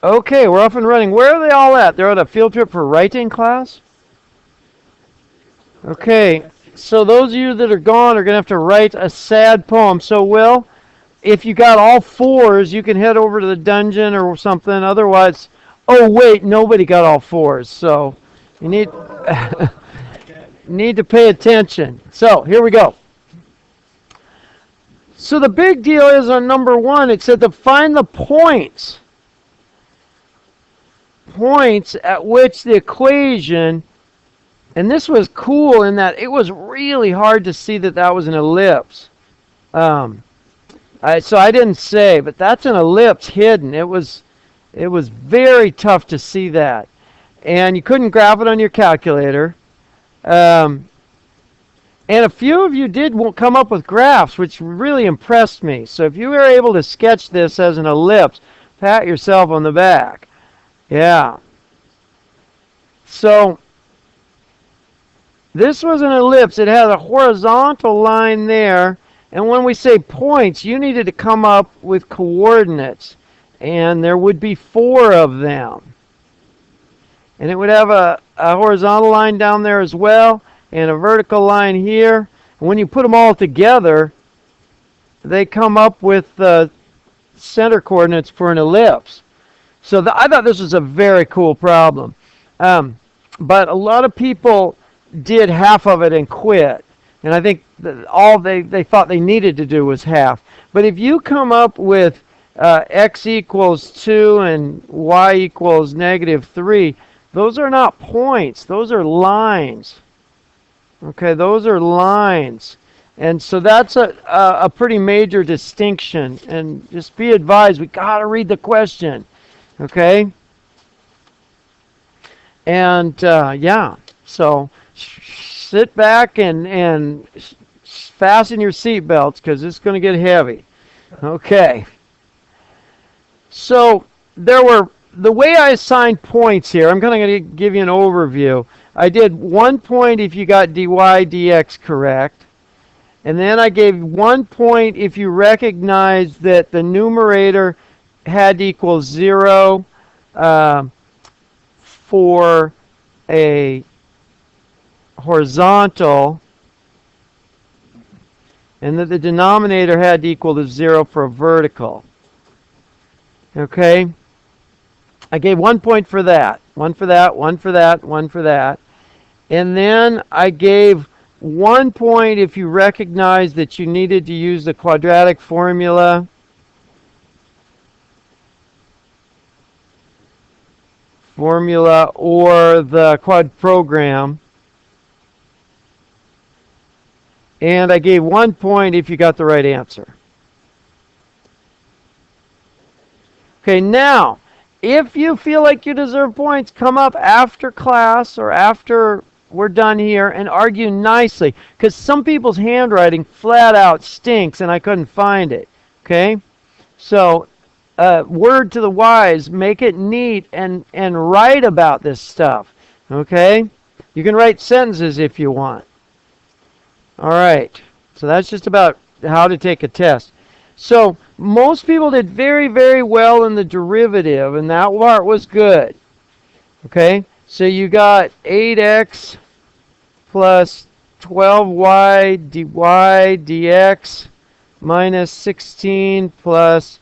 Okay, we're off and running. Where are they all at? They're on a field trip for writing class? Okay, so those of you that are gone are going to have to write a sad poem. So, Will, if you got all fours, you can head over to the dungeon or something. Otherwise, oh, wait, nobody got all fours. So, you need, need to pay attention. So, here we go. So, the big deal is on number one, it said to find the points at which the equation, and this was cool in that it was really hard to see that that was an ellipse. So I didn't say, but that's an ellipse hidden. It was very tough to see that, and you couldn't graph it on your calculator. And a few of you did come up with graphs, which really impressed me. So if you were able to sketch this as an ellipse, pat yourself on the back. Yeah. So this was an ellipse. It had a horizontal line there. And when we say points, you needed to come up with coordinates. And there would be 4 of them. And it would have a horizontal line down there as well, and a vertical line here. And when you put them all together, they come up with the center coordinates for an ellipse. So I thought this was a very cool problem. But a lot of people did half of it and quit. And I think that all they thought they needed to do was half. But if you come up with x equals 2 and y equals -3, those are not points. Those are lines. Okay, those are lines. And so that's a pretty major distinction. And just be advised, we got to read the question. Okay? And yeah, so sit back and fasten your seatbelts because it's going to get heavy. Okay. So the way I assigned points here, I'm going to give you an overview. I did 1 point if you got dy dx correct. And then I gave 1 point if you recognized that the numerator had to equal 0 for a horizontal, and that the denominator had to equal to 0 for a vertical. Okay? I gave 1 point for that. 1 for that, 1 for that, 1 for that. And then I gave 1 point if you recognized that you needed to use the quadratic formula. Or the quad program. And I gave 1 point if you got the right answer. Okay, now, if you feel like you deserve points, come up after class or after we're done here and argue nicely. Because some people's handwriting flat out stinks and I couldn't find it. Okay? So, word to the wise, make it neat and write about this stuff. Okay? You can write sentences if you want. All right. So that's just about how to take a test. So most people did very, very well in the derivative, and that part was good. Okay? So you got 8x plus 12y dy dx minus 16 plus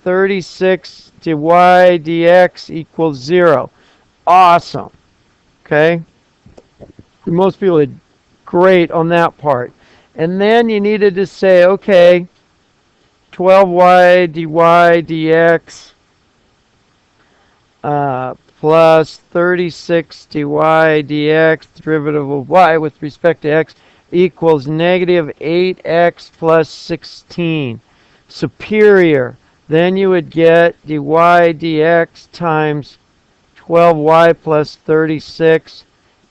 36 dy dx equals 0. Awesome. Okay? Most people did great on that part. And then you needed to say, okay, 12y dy dx plus 36 dy dx, derivative of y with respect to x, equals negative 8x plus 16. Superior. Then you would get dy dx times 12y plus 36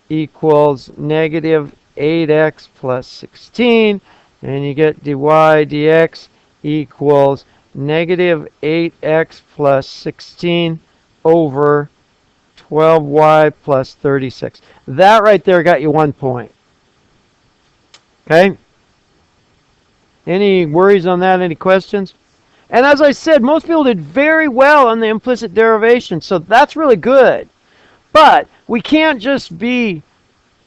equals negative 8x plus 16. And you get dy dx equals negative 8x plus 16 over 12y plus 36. That right there got you 1 point. Okay? Any worries on that? Any questions? And as I said, most people did very well on the implicit derivation, so that's really good. But we can't just be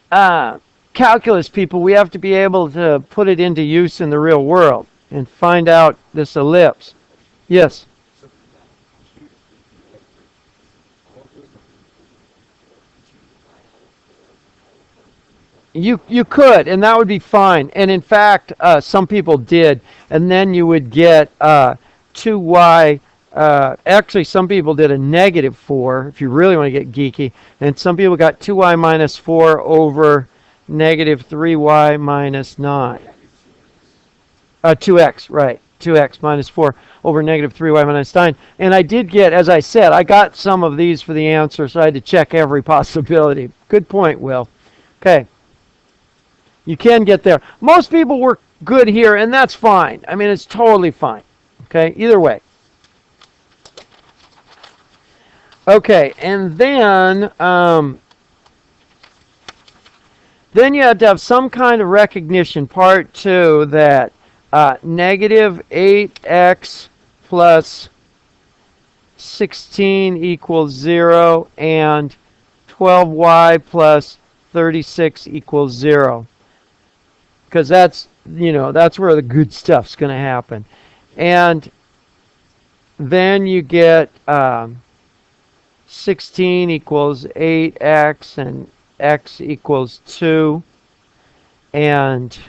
calculus people. We have to be able to put it into use in the real world and find out this ellipse. Yes? You could, and that would be fine. And in fact, some people did. And then you would get 2y. Actually, some people did a negative 4, if you really want to get geeky. And some people got 2y minus 4 over negative 3y minus 9. 2x, right. 2x minus 4 over negative 3y minus 9. And I did get, as I said, I got some of these for the answer, so I had to check every possibility. Good point, Will. Okay. You can get there. Most people were good here, and that's fine. I mean, it's totally fine. Okay, either way. Okay, and then you have to have some kind of recognition, part 2, that negative 8x plus 16 equals 0 and 12y plus 36 equals 0. Because that's where the good stuff's going to happen. And then you get 16 equals 8x and x equals 2. And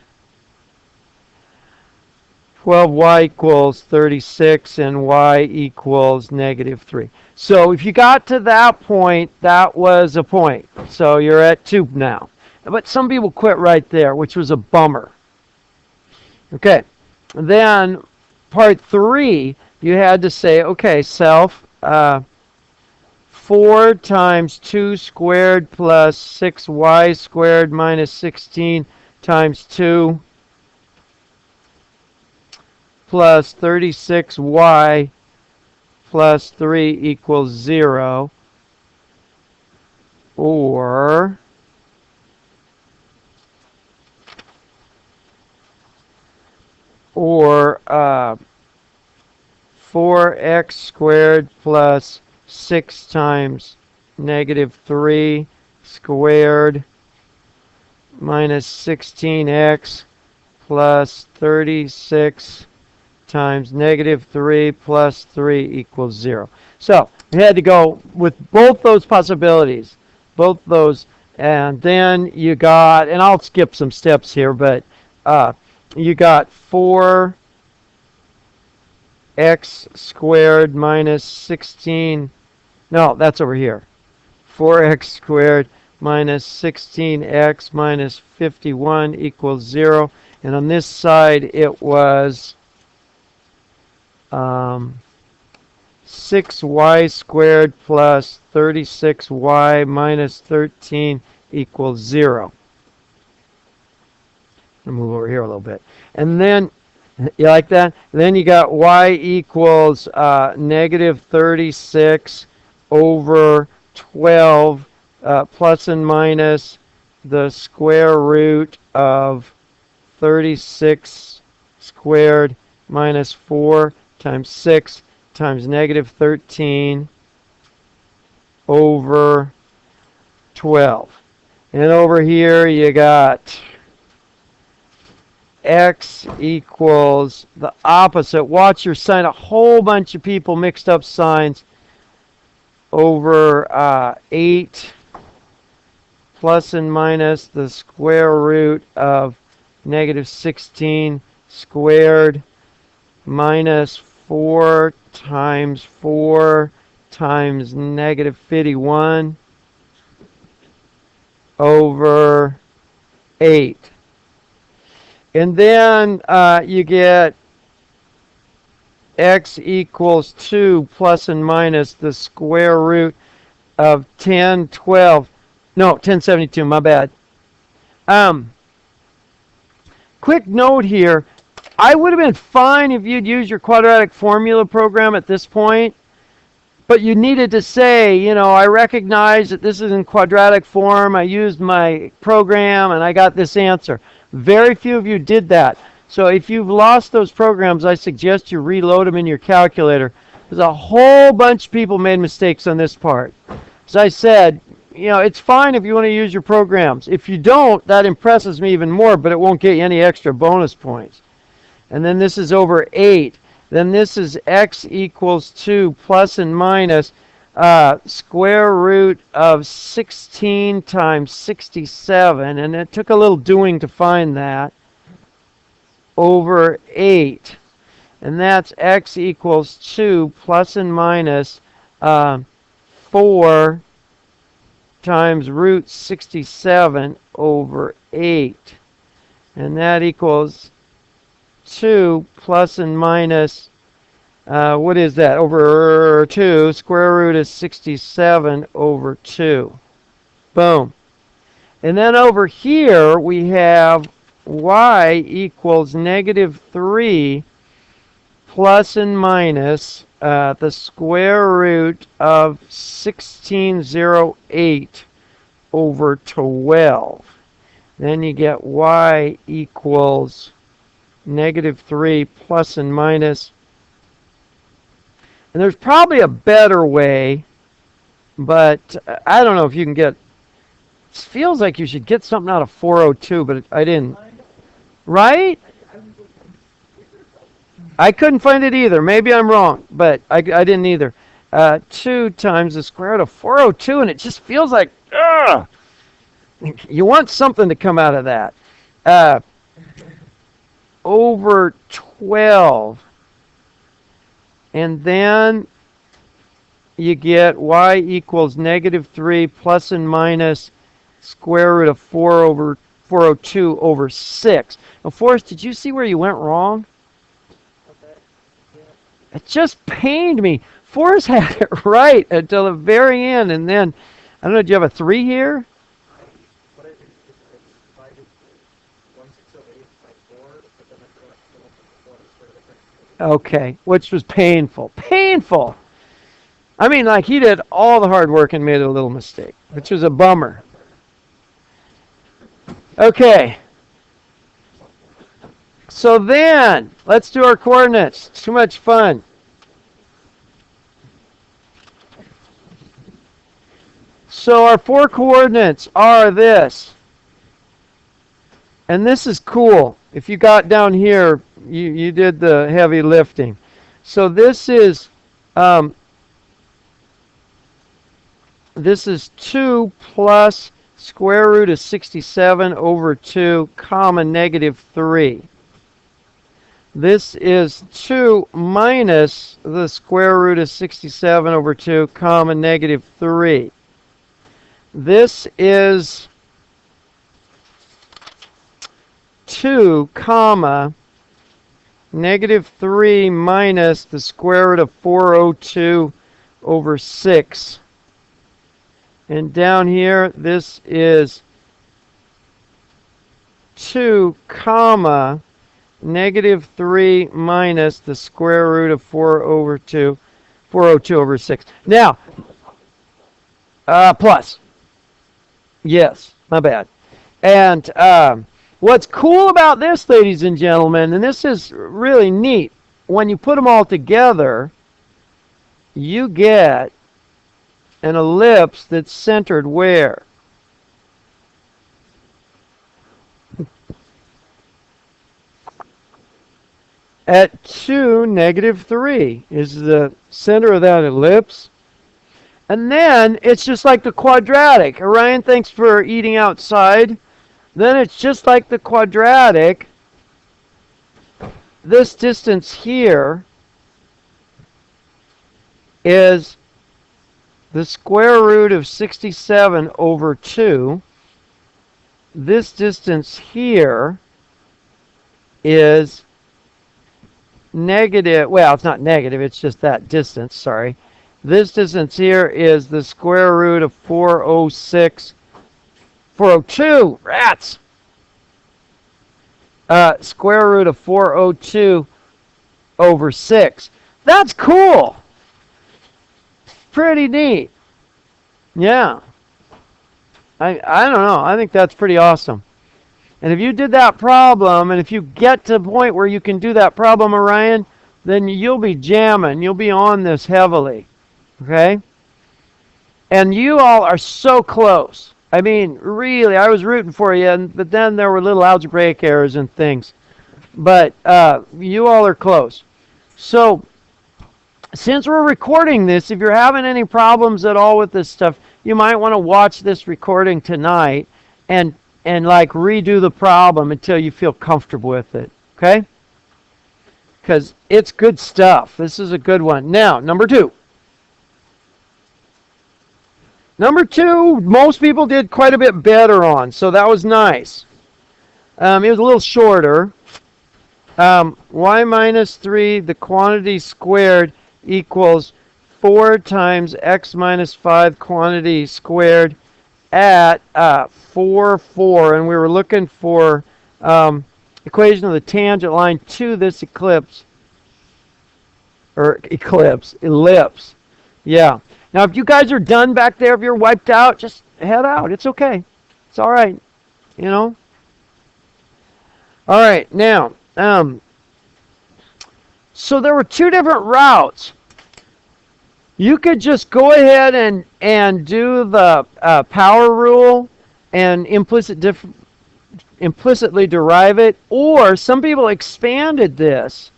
12y equals 36 and y equals negative 3. So if you got to that point, that was a point. So you're at 2 now. But some people quit right there, which was a bummer. Okay, then part 3, you had to say, okay, self, 4 times 2 squared plus 6y squared minus 16 times 2 plus 36y plus 3 equals 0, or 4x squared plus 6 times negative 3 squared minus 16x plus 36 times negative 3 plus 3 equals 0. So we had to go with both those possibilities, both those, and then you got, and I'll skip some steps here, but you got 4x squared minus 16, no, that's over here. 4x squared minus 16x minus 51 equals 0. And on this side, it was 6y squared plus 36y minus 13 equals 0. I'll move over here a little bit. And then, you like that? Then you got y equals negative 36 over 12 plus and minus the square root of 36 squared minus 4 times 6 times negative 13 over 12. And over here you got x equals the opposite. Watch your sign. A whole bunch of people mixed up signs. Over 8 plus and minus the square root of negative 16 squared minus 4 times negative 51 over 8. And then you get x equals 2 plus and minus the square root of 1072, my bad. Quick note here, I would have been fine if you'd used your quadratic formula program at this point, but you needed to say, I recognize that this is in quadratic form, I used my program, and I got this answer. Very few of you did that. So if you've lost those programs, I suggest you reload them in your calculator. There's a whole bunch of people made mistakes on this part. As I said, it's fine if you want to use your programs. If you don't, that impresses me even more, but it won't get you any extra bonus points. And then this is over 8. Then this is x equals 2 plus and minus square root of 16 times 67. And it took a little doing to find that. Over 8. And that's x equals 2 plus and minus 4 times root 67 over 8. And that equals 2 plus and minus, what is that? Over 2. Square root is 67 over 2. Boom. And then over here we have y equals negative 3 plus and minus the square root of 1608 over 12. Then you get y equals negative 3 plus and minus. And there's probably a better way, but I don't know if you can get. It feels like you should get something out of 402, but I didn't. Right? I couldn't find it either. Maybe I'm wrong, but I didn't either. 2 times the square root of 402, and it just feels like, ugh! You want something to come out of that. Over 12. And then you get y equals negative 3 plus and minus square root of 4 over 402 over 6. Now, Forrest, did you see where you went wrong? It just pained me. Forrest had it right until the very end, and then, I don't know, do you have a 3 here? Okay, which was painful. Painful! I mean, like, he did all the hard work and made a little mistake, which was a bummer. Okay. So then, let's do our coordinates. It's too much fun. So our 4 coordinates are this. And this is cool. If you got down here, you did the heavy lifting. So this is 2 plus square root of 67 over 2 comma negative 3. This is 2 minus the square root of 67 over 2 comma negative 3. This is 2 comma negative 3 minus the square root of 402 over 6. And down here, this is 2 comma negative 3 minus the square root of 402 over 6. Now, plus. Yes, my bad. And what's cool about this, ladies and gentlemen, and this is really neat, when you put them all together, you get an ellipse that's centered where? At 2, negative 3 is the center of that ellipse. And then it's just like the quadratic. Orion, thanks for eating outside. Then it's just like the quadratic. This distance here is the square root of 67 over 2. This distance here is negative, well, it's not negative, it's just that distance, sorry. This distance here is the square root of 406, 402, rats! Square root of 402 over 6. That's cool! Pretty neat. Yeah. I don't know. I think that's pretty awesome. And if you did that problem, and if you get to the point where you can do that problem, Orion, then you'll be jamming. You'll be on this heavily. Okay? And you all are so close. I mean, really, I was rooting for you, but then there were little algebraic errors and things. But you all are close. So, since we're recording this, if you're having any problems at all with this stuff, you might want to watch this recording tonight and like redo the problem until you feel comfortable with it. Okay? Because it's good stuff. This is a good one. Now, number 2. Number 2, most people did quite a bit better on, so that was nice. It was a little shorter. Y minus 3, the quantity squared, equals 4 times x minus 5 quantity squared at 4, 4. And we were looking for equation of the tangent line to this ellipse. Yeah. Now, if you guys are done back there, if you're wiped out, just head out. It's okay. It's all right. You know? All right. Now, so there were 2 different routes. You could just go ahead and do the power rule and implicitly derive it, or some people expanded this.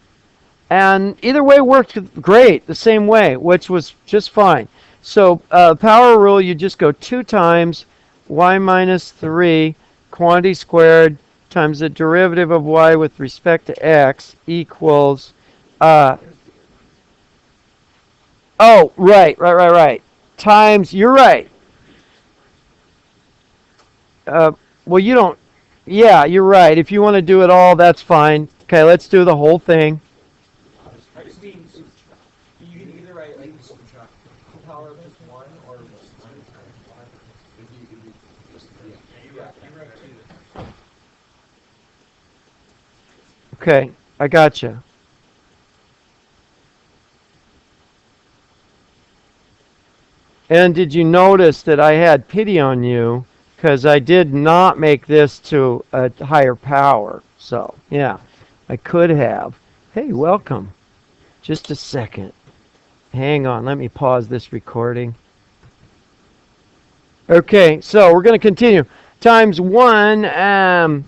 And either way worked great, the same way, which was just fine. So power rule, you just go 2 times y minus 3 quantity squared times the derivative of y with respect to x equals... right. Times, you're right. Well, you don't... Yeah, you're right. If you want to do it all, that's fine. Okay, let's do the whole thing. You can either write like power of just 1 or Okay, I gotcha. And did you notice that I had pity on you because I did not make this to a higher power? So, yeah, I could have. Hey, welcome. Just a second. Hang on, let me pause this recording. Okay, so we're going to continue. Times 1, and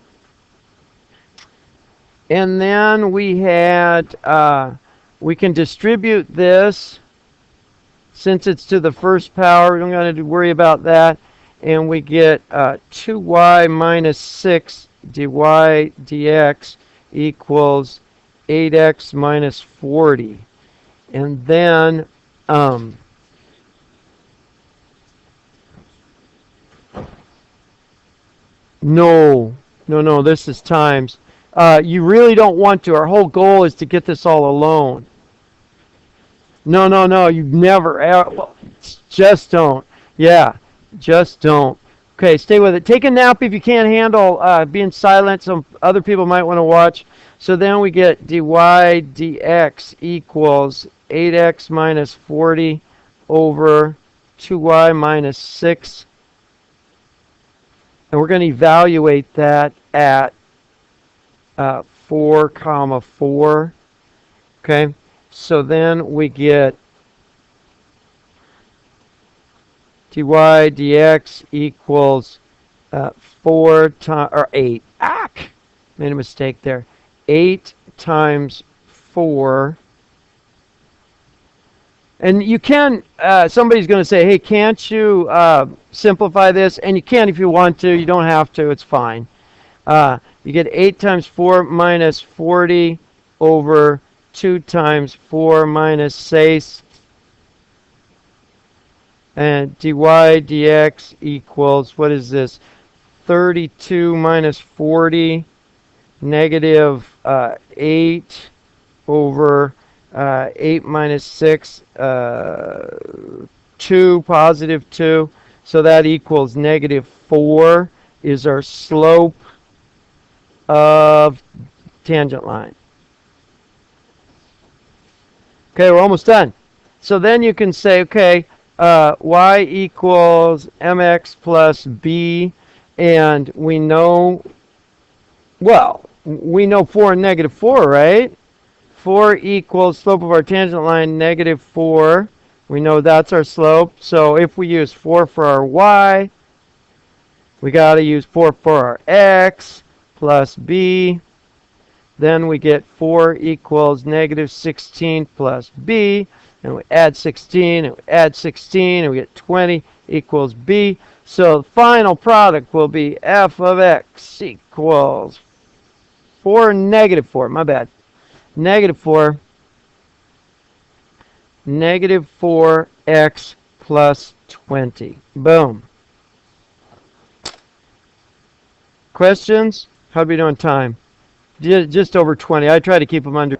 then we had, we can distribute this. Since it's to the first power, we don't got to worry about that. And we get 2y minus 6 dy dx equals 8x minus 40. And then no, this is times. You really don't want to. Our whole goal is to get this all alone. No, you never. Well, just don't. Yeah, just don't. Okay, stay with it. Take a nap if you can't handle being silent. Some other people might want to watch. So then we get dy dx equals 8x minus 40 over 2y minus 6. And we're going to evaluate that at 4, 4. Okay. So then we get dy dx equals 4 times, or 8. Made a mistake there. 8 times 4. And you can, somebody's going to say, hey, can't you simplify this? And you can if you want to. You don't have to. It's fine. You get 8 times 4 minus 40 over 2 times 4 minus 6, and dy dx equals, what is this, 32 minus 40, negative 8 over 8 minus 6, 2, positive 2, so that equals negative 4 is our slope of tangent line. Okay, we're almost done. So then you can say, okay, y equals mx plus b, and we know Well, we know 4 and negative 4, right? 4 equals slope of our tangent line, negative 4. We know that's our slope. So if we use 4 for our y, we got to use 4 for our x plus b. Then we get 4 equals negative 16 plus b. And we add 16, and we add 16, and we get 20 equals b. So the final product will be f of x equals 4, negative 4, my bad. Negative 4, negative 4x plus 20. Boom. Questions? How'd we do on time? Just over 20. I try to keep them under